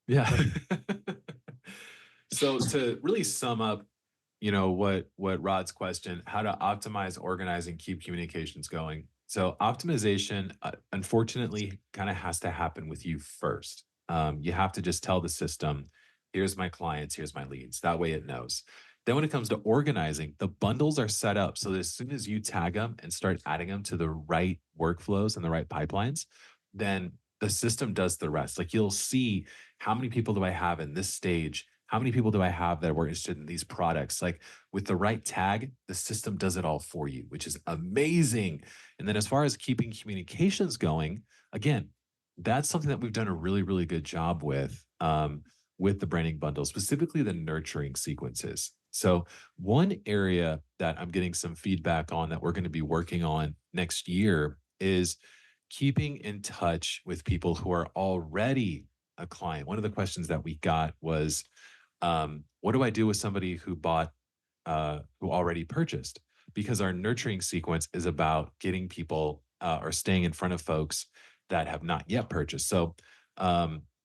S1: Yeah. So to really sum up, what Rod's question, how to optimize, organize, and keep communications going. So optimization, unfortunately, kind of has to happen with you first. You have to just tell the system, here's my clients, here's my leads. That way it knows. Then when it comes to organizing, the bundles are set up so that as soon as you tag them and start adding them to the right workflows and the right pipelines, then the system does the rest. Like, you'll see, how many people do I have in this stage? How many people do I have that were interested in these products? Like, with the right tag, the system does it all for you, which is amazing. And then as far as keeping communications going, again, that's something that we've done a really, really good job with. with the branding bundle, specifically the nurturing sequences. So, one area that I'm getting some feedback on that we're going to be working on next year is keeping in touch with people who are already a client. One of the questions that we got was, what do I do with somebody who bought, who already purchased? Because our nurturing sequence is about getting people or staying in front of folks that have not yet purchased. So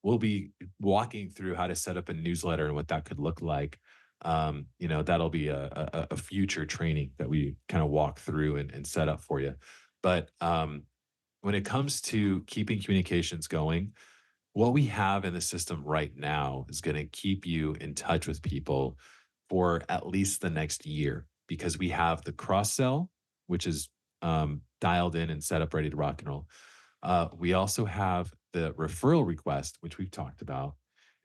S1: we'll be walking through how to set up a newsletter and what that could look like. That'll be a future training that we kind of walk through and set up for you. But when it comes to keeping communications going, what we have in the system right now is going to keep you in touch with people for at least the next year because we have the cross sell, which is dialed in and set up ready to rock and roll. We also have the referral request, which we've talked about.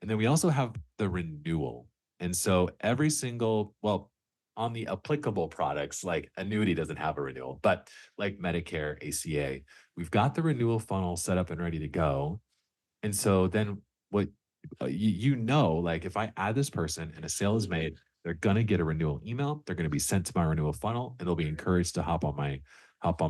S1: And then we also have the renewal. And so every single, well, on the applicable products, like annuity doesn't have a renewal, but like Medicare, ACA, we've got the renewal funnel set up and ready to go. And so then what like if I add this person and a sale is made, they're going to get a renewal email. They're going to be sent to my renewal funnel and they'll be encouraged to hop on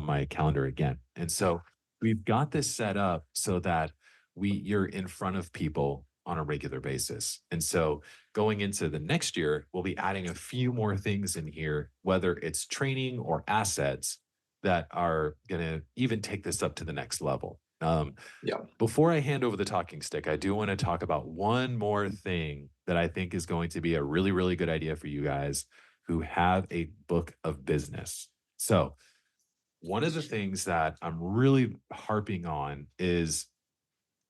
S1: my calendar again. And so we've got this set up so that you're in front of people on a regular basis. And so going into the next year, we'll be adding a few more things in here, whether it's training or assets that are going to even take this up to the next level.
S2: Yeah.
S1: Before I hand over the talking stick, I do want to talk about one more thing that I think is going to be a really, really good idea for you guys who have a book of business. So, one of the things that I'm really harping on is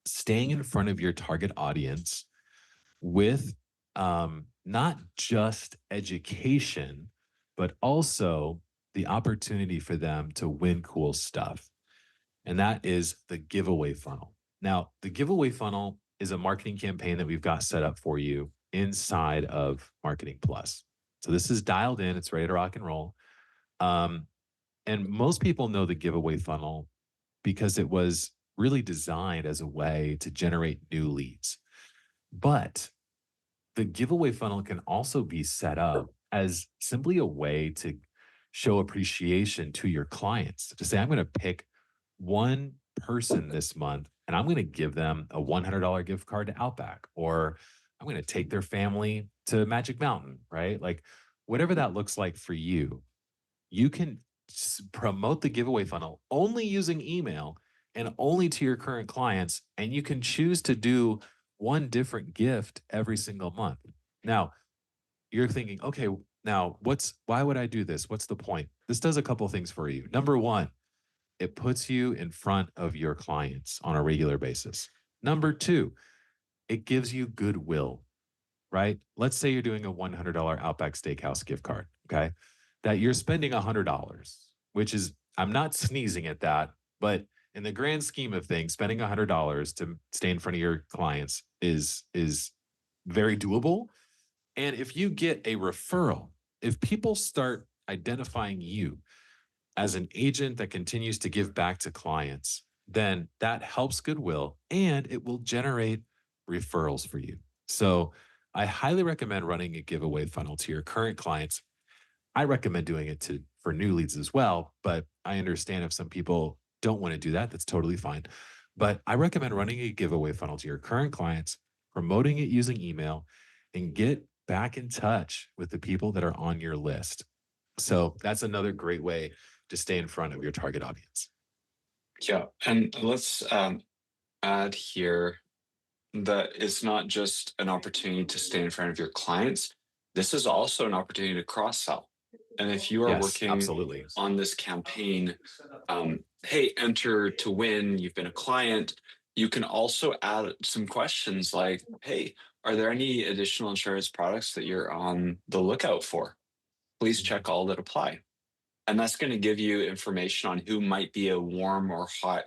S1: staying in front of your target audience with not just education, but also the opportunity for them to win cool stuff, and that is the giveaway funnel. Now, the giveaway funnel is a marketing campaign that we've got set up for you inside of Marketing Plus. So this is dialed in, it's ready to rock and roll. Um, and most people know the giveaway funnel because it was really designed as a way to generate new leads. But the giveaway funnel can also be set up as simply a way to show appreciation to your clients to say, I'm going to pick one person this month and I'm going to give them a $100 gift card to Outback, or I'm going to take their family to Magic Mountain, right? Like whatever that looks like for you, you can promote the giveaway funnel only using email and only to your current clients. And you can choose to do one different gift every single month. Now, you're thinking, okay, now why would I do this? What's the point? This does a couple things for you. Number one, it puts you in front of your clients on a regular basis. Number two, it gives you goodwill, right? Let's say you're doing a $100 Outback Steakhouse gift card, okay? That you're spending $100, which is, I'm not sneezing at that, but in the grand scheme of things, spending $100 to stay in front of your clients is very doable. And if you get a referral, if people start identifying you as an agent that continues to give back to clients, then that helps goodwill and it will generate referrals for you. So I highly recommend running a giveaway funnel to your current clients. I recommend doing it for new leads as well, but I understand if some people don't want to do that, that's totally fine. But I recommend running a giveaway funnel to your current clients, promoting it using email, and get back in touch with the people that are on your list. So that's another great way to stay in front of your target audience.
S2: Yeah. And let's add here that it's not just an opportunity to stay in front of your clients. This is also an opportunity to cross sell. And if you are
S1: Yes,
S2: working
S1: absolutely.
S2: on this campaign, hey, enter to win, you've been a client, you can also add some questions like, hey, are there any additional insurance products that you're on the lookout for? Please check all that apply. And that's going to give you information on who might be a warm or hot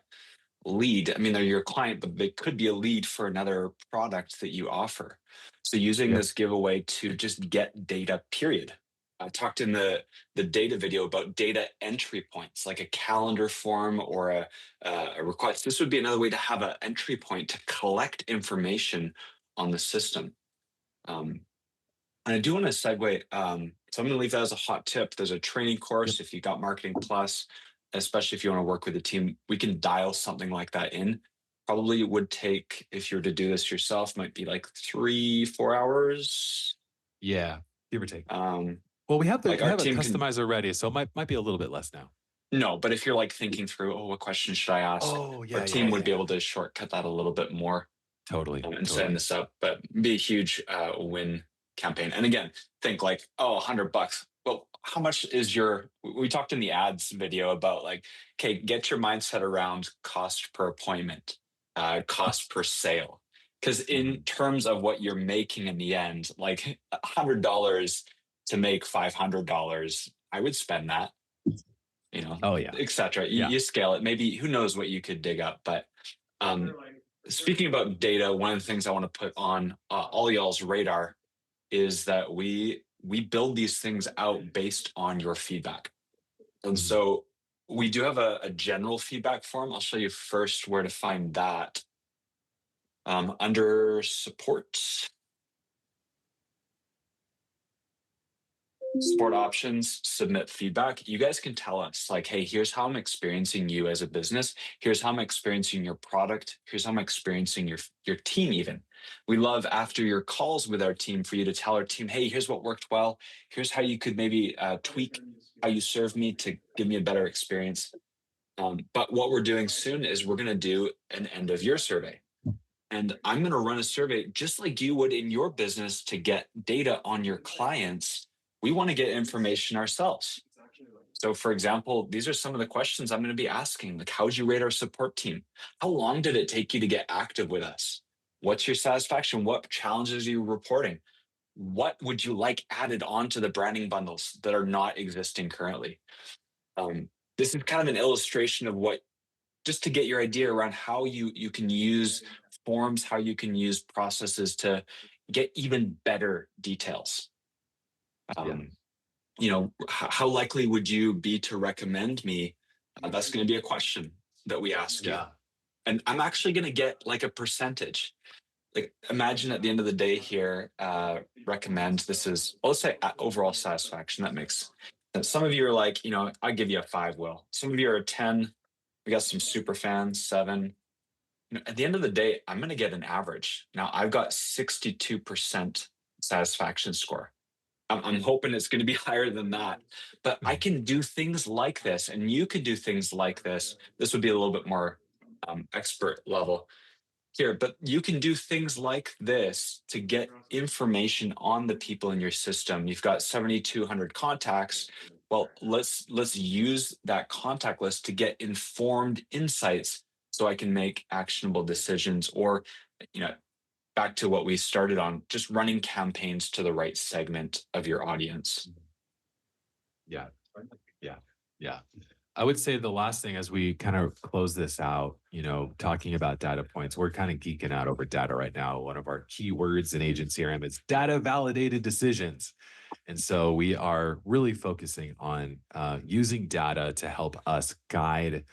S2: lead. I mean, they're your client, but they could be a lead for another product that you offer. So using
S1: Yep.
S2: this giveaway to just get data, period. I talked in the data video about data entry points, like a calendar form or a request. This would be another way to have an entry point to collect information on the system. And I do want to segue. So I'm going to leave that as a hot tip. There's a training
S1: Yep.
S2: course if you got Marketing Plus, especially if you want to work with a team. We can dial something like that in. Probably would take, if you were to do this yourself, might be like 3-4 hours.
S1: Yeah, give or take.
S2: Um,
S1: Well,
S2: like
S1: we
S2: our
S1: have a
S2: team can.
S1: customizer ready, so it might be a little bit less now.
S2: No, but if you're like thinking through, oh, what question should I ask?
S1: Oh,
S2: Our
S1: yeah, yeah,
S2: team would be
S1: yeah.
S2: able to shortcut that a little bit more.
S1: Totally,
S2: And setting
S1: totally.
S2: this up, but be a huge win campaign. And again, think like, oh, $100. Well, how much is we talked in the ads video about like, okay, get your mindset around cost per appointment, cost per sale. Because in
S1: Mhm.
S2: terms of what you're making in the end, like $100 to make $500, I would spend that,
S1: Oh, yeah,
S2: etc.
S1: yeah.
S2: You scale it. Maybe who knows what you could dig up, but um, speaking about data, one of the things I want to put on all y'all's radar is that we build these things out based on your feedback. And
S1: Mhm.
S2: so we do have a general feedback form. I'll show you first where to find that. Under support options, submit feedback. You guys can tell us like, hey, here's how I'm experiencing you as a business. Here's how I'm experiencing your product. Here's how I'm experiencing your team even. We love after your calls with our team for you to tell our team, hey, here's what worked well. Here's how you could maybe tweak how you serve me to give me a better experience. But what we're doing soon is we're going to do an end of year survey. And I'm going to run a survey just like you would in your business to get data on your clients. We want to get information ourselves. So, for example, these are some of the questions I'm going to be asking. Like, how'd you rate our support team? How long did it take you to get active with us? What's your satisfaction? What challenges are you reporting? What would you like added onto the branding bundles that are not existing currently? This is kind of an illustration of what, just to get your idea around how you can use forms, how you can use processes to get even better details.
S1: Yeah.
S2: Um, how likely would you be to recommend me? That's going to be a question that we ask you.
S1: Yeah.
S2: And I'm actually going to get like a percentage. Like imagine at the end of the day here, recommend this is, well, let's say overall satisfaction. That makes sense. Some of you are like, I'll give you a 5, Will. Some of you are a 10. We got some super fans, 7. At the end of the day, I'm going to get an average. Now I've got 62% satisfaction score. I'm hoping it's going to be higher than that, but I
S1: Mhm.
S2: can do things like this and you could do things like this. This would be a little bit more expert level here, but you can do things like this to get information on the people in your system. You've got 7,200 contacts. Well, let's use that contact list to get informed insights so I can make actionable decisions, or you know back to what we started on, just running campaigns to the right segment of your audience.
S1: Yeah. Yeah. Yeah. I would say the last thing as we kind of close this out, talking about data points, we're kind of geeking out over data right now. One of our key words in Agent CRM is data validated decisions. And so we are really focusing on using data to help us guide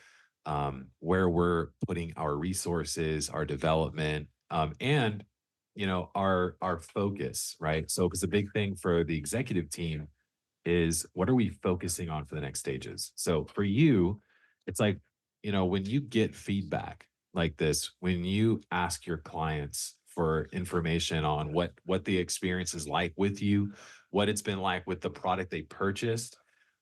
S1: where we're putting our resources, our development, and our focus, right? So, because a big thing for the executive team is what are we focusing on for the next stages? So for you, it's like, when you get feedback like this, when you ask your clients for information on what the experience is like with you, what it's been like with the product they purchased,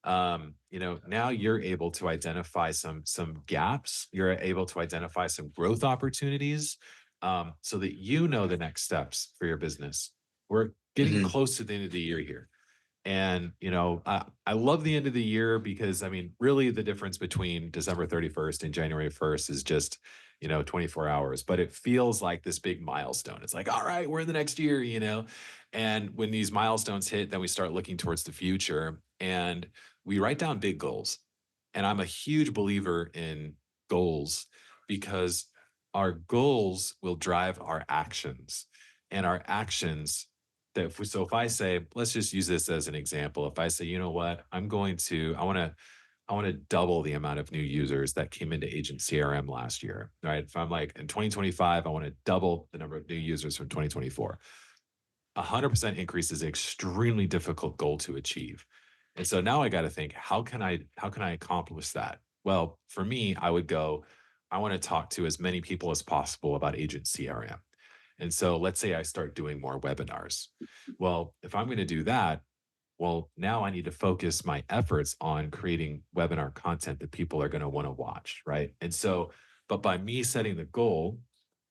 S1: now you're able to identify some gaps, you're able to identify some growth opportunities, so that the next steps for your business. We're getting
S2: Mhm.
S1: close to the end of the year here. And, I love the end of the year because, I mean, really the difference between December 31st and January 1st is just, 24 hours, but it feels like this big milestone. It's like, all right, we're in the next year. And when these milestones hit, then we start looking towards the future and we write down big goals. And I'm a huge believer in goals because our goals will drive our actions, and our actions so if I say, let's just use this as an example. If I say, you know what, I want to I want to double the amount of new users that came into Agent CRM last year, right? If I'm like in 2025, I want to double the number of new users from 2024. 100% increase is an extremely difficult goal to achieve. And so now I got to think, how can I accomplish that? Well, for me, I would go, I want to talk to as many people as possible about Agent CRM. And so let's say I start doing more webinars. Well, if I'm going to do that, well, now I need to focus my efforts on creating webinar content that people are going to want to watch, right? And so, but by me setting the goal,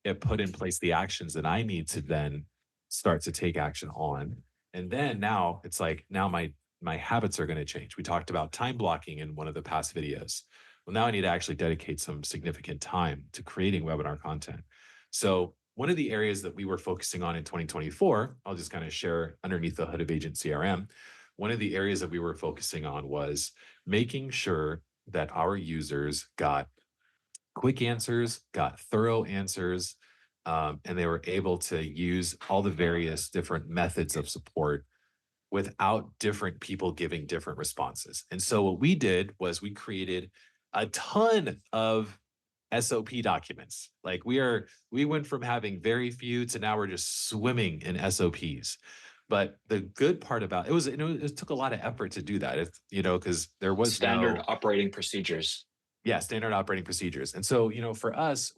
S1: it put in place the actions that I need to then start to take action on. And then now it's like now my habits are going to change. We talked about time blocking in one of the past videos. Well, now I need to actually dedicate some significant time to creating webinar content. So one of the areas that we were focusing on in 2024, I'll just kind of share underneath the hood of Agent CRM. One of the areas that we were focusing on was making sure that our users got quick answers, got thorough answers, and they were able to use all the various different methods of support without different people giving different responses. And so what we did was we created a ton of SOP documents. Like we went from having very few to now we're just swimming in SOPs. But the good part about it was, it took a lot of effort to do that. Because there was
S2: Standard
S1: no,
S2: operating procedures.
S1: yeah, standard operating procedures. And so, for us,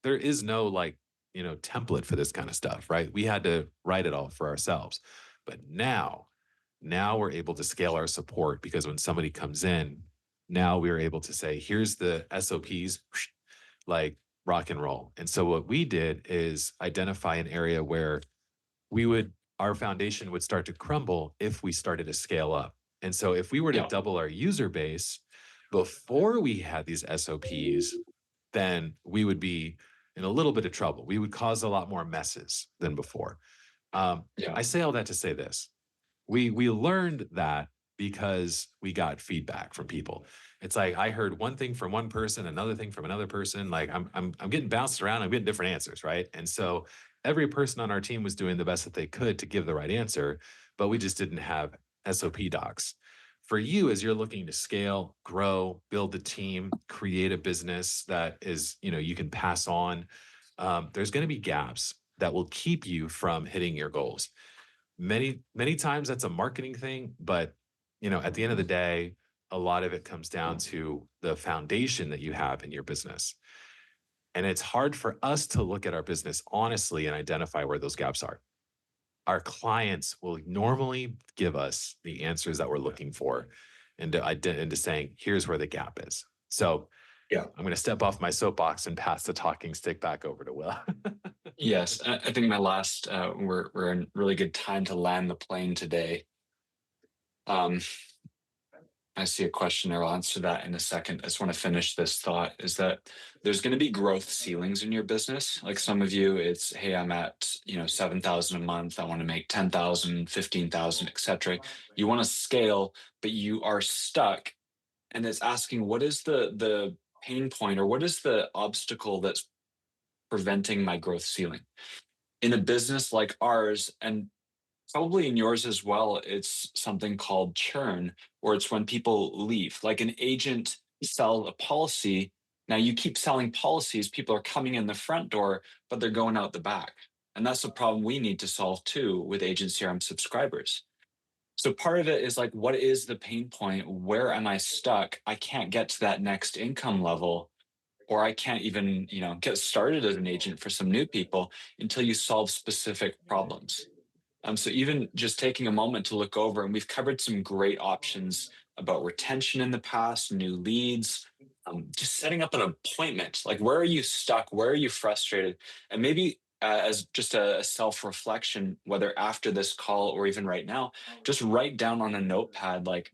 S1: there is no like, template for this kind of stuff, right? We had to write it all for ourselves. But now we're able to scale our support because when somebody comes in, now we're able to say, here's the SOPs, like rock and roll. And so what we did is identify an area where our foundation would start to crumble if we started to scale up. And so if we were to
S2: Yeah.
S1: double our user base before we had these SOPs, then we would be in a little bit of trouble. We would cause a lot more messes than before.
S2: Yeah.
S1: I say all that to say this. We learned that because we got feedback from people. It's like I heard one thing from one person, another thing from another person. Like I'm getting bounced around. I'm getting different answers, right? And so every person on our team was doing the best that they could to give the right answer, but we just didn't have SOP docs. For you, as you're looking to scale, grow, build a team, create a business that is, you can pass on, there's going to be gaps that will keep you from hitting your goals. Many times that's a marketing thing, but at the end of the day, a lot of it comes down to the foundation that you have in your business. And it's hard for us to look at our business honestly and identify where those gaps are. Our clients will normally give us the answers that we're looking for into saying, here's where the gap is. So
S2: Yeah.
S1: I'm going to step off my soapbox and pass the talking stick back over to Will.
S2: Yes. I think my last, we're in really good time to land the plane today. I see a question there. I'll answer that in a second. I just want to finish this thought is that there's going to be growth ceilings in your business. Like some of you, it's, hey, I'm at, 7,000 a month. I want to make 10,000, 15,000, etc. You want to scale, but you are stuck. And it's asking, what is the pain point or what is the obstacle that's preventing my growth ceiling? In a business like ours, and probably in yours as well, it's something called churn, or it's when people leave. Like an agent sell a policy. Now you keep selling policies, people are coming in the front door, but they're going out the back. And that's the problem we need to solve too with Agent CRM subscribers. So part of it is like, what is the pain point? Where am I stuck? I can't get to that next income level, or I can't even, get started as an agent for some new people until you solve specific problems. So even just taking a moment to look over, and we've covered some great options about retention in the past, new leads, just setting up an appointment. Like, where are you stuck? Where are you frustrated? And maybe as just a self-reflection, whether after this call or even right now, just write down on a notepad, like,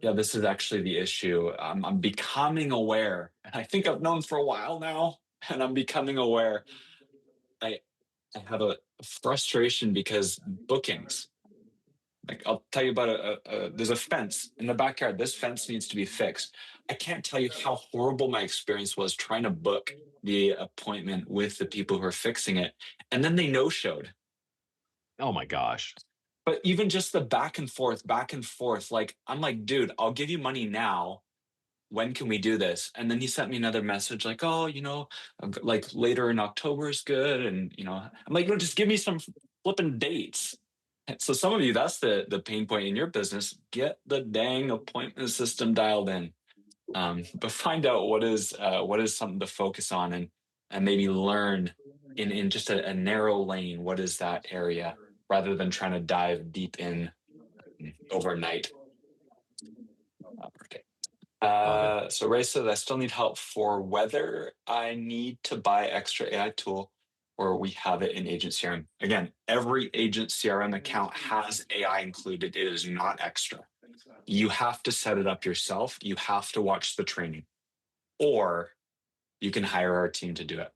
S2: yeah, this is actually the issue. I'm becoming aware. And I think I've known for a while now, and I'm becoming aware. I, I have a frustration because bookings, like I'll tell you about there's a fence in the backyard. This fence needs to be fixed. I can't tell you how horrible my experience was trying to book the appointment with the people who are fixing it. And then they no-showed.
S1: Oh my gosh.
S2: But even just the back and forth, like, I'm like, dude, I'll give you money now. When can we do this? And then he sent me another message like, oh, like later in October is good. And, I'm like, no, just give me some flipping dates. And so some of you, that's the pain point in your business. Get the dang appointment system dialed in. But find out what is something to focus on, and maybe learn in just a narrow lane. What is that area, rather than trying to dive deep in overnight. Okay.
S1: Love it.
S2: So Ray says, I still need help for whether I need to buy extra AI tool or we have it in Agent CRM. Again, every Agent CRM account has AI included. It is not extra. You have to set it up yourself. You have to watch the training, or you can hire our team to do it.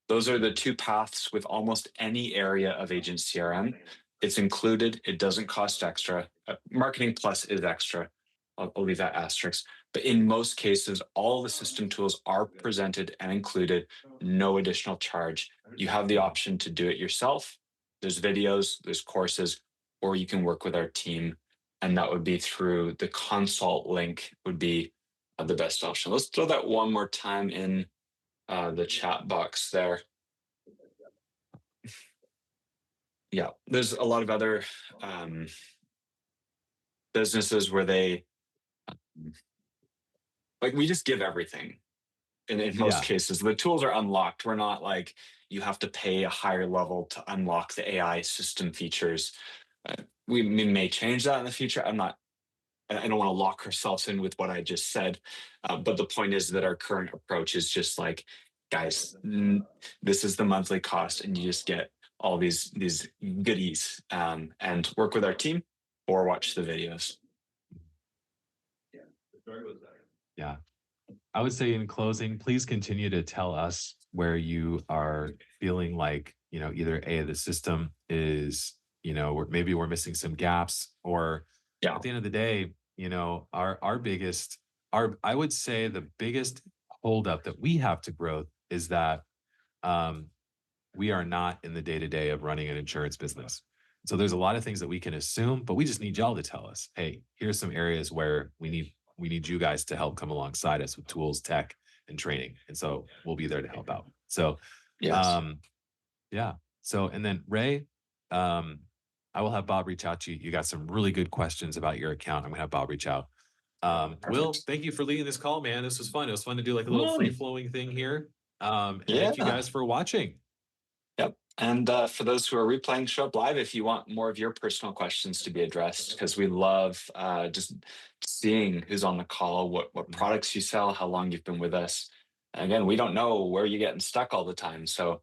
S2: Those are the two paths with almost any area of Agent CRM. It's included. It doesn't cost extra. Marketing Plus is extra. I'll leave that asterisk. But in most cases, all the system tools are presented and included, no additional charge. You have the option to do it yourself. There's videos, there's courses, or you can work with our team. And that would be through the consult link would be the best option. Let's throw that one more time in the chat box there. Yeah, there's a lot of other businesses where they like, we just give everything. In most cases, the tools are unlocked. We're not like you have to pay a higher level to unlock the AI system features. We may change that in the future. I don't want to lock ourselves in with what I just said. But the point is that our current approach is just like, guys, this is the monthly cost, and you just get all these goodies, and work with our team or watch the videos.
S1: Yeah. I would say in closing, please continue to tell us where you are feeling like, either A, the system is, maybe we're missing some gaps, or
S2: Yeah.
S1: at the end of the day, our biggest, I would say the biggest holdup that we have to growth is that we are not in the day-to-day of running an insurance business. So there's a lot of things that we can assume, but we just need y'all to tell us, hey, here's some areas where we need you guys to help come alongside us with tools, tech, and training. And so we'll be there to help out. So
S2: Yes.
S1: yeah. So, and then Ray, I will have Bob reach out to you. You got some really good questions about your account. I'm gonna have Bob reach out. Will, thank you for leading this call, man. This was fun. It was fun to do like a little free flowing thing here. And thank you guys for watching.
S2: Yep. And for those who are replaying, show up live if you want more of your personal questions to be addressed, because we love just seeing who's on the call, what products you sell, how long you've been with us. And again, we don't know where you're getting stuck all the time. So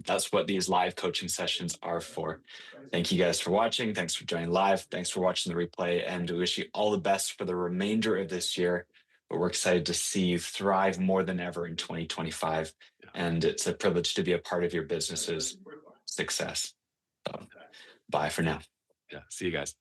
S2: that's what these live coaching sessions are for. Thank you guys for watching. Thanks for joining live. Thanks for watching the replay. And we wish you all the best for the remainder of this year. But we're excited to see you thrive more than ever in 2025. And it's a privilege to be a part of your business's success. So, bye for now.
S1: Yeah. See you guys.